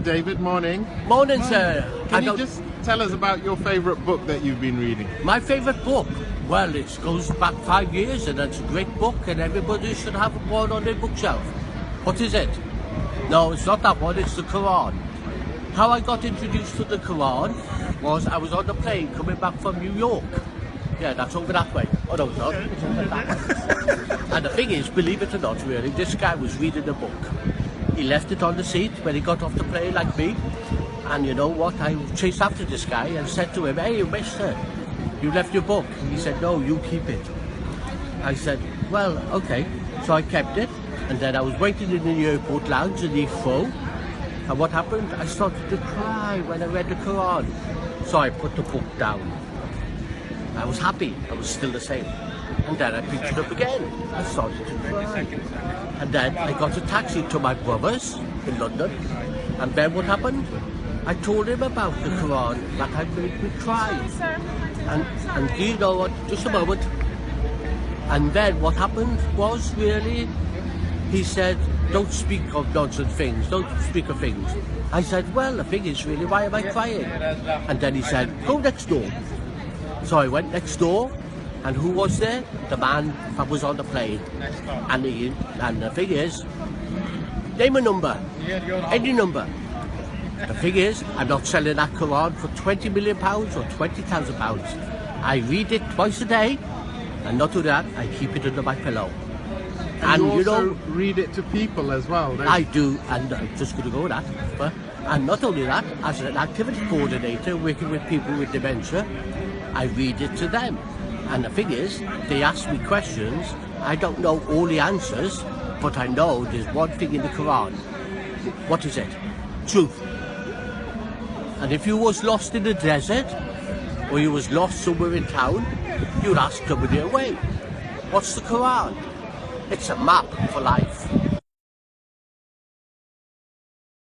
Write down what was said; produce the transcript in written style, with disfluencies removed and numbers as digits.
David, morning. Morning, sir. Can you just tell us about your favourite book that you've been reading? My favourite book? Well, it goes back 5 years and it's a great book and everybody should have one on their bookshelf. What is it? No, it's not that one, it's the Quran. How I got introduced to the Quran was I was on the plane coming back from New York. Yeah, that's over that way. Oh no, it's not. It's over that way. And the thing is, believe it or not, really, this guy was reading a book. He left it on the seat when he got off the plane like me. And you know what? I chased after this guy and said to him, "Hey, mister, you left your book." He said, "No, you keep it." I said, "Well, okay." So I kept it. And then I was waiting in the airport lounge in Heathrow. And what happened? I started to cry when I read the Quran. So I put the book down. I was happy. I was still the same. And then I picked it up again. I started to cry. And then I got a taxi to my brother's in London. And then what happened? I told him about the Quran that had made me cry. And do you know what? Just a moment. And then what happened was really, he said, "Don't speak of nonsense things, don't speak of things." I said, "Well, the thing is really, why am I crying?" And then he said, "Go next door." So I went next door, and who was there? The man that was on the plane. And the thing is, name a number, any number. The thing is, I'm not selling that Quran for £20 million or £20,000. I read it twice a day, and not only that, I keep it under my pillow. And you also read it to people as well, don't you? I do, and I'm just going to go with that. And not only that, as an activity coordinator working with people with dementia, I read it to them. And the thing is, they ask me questions, I don't know all the answers, but I know there's one thing in the Quran. What is it? Truth. And if you was lost in the desert, or you was lost somewhere in town, you'd ask somebody away. What's the Quran? It's a map for life.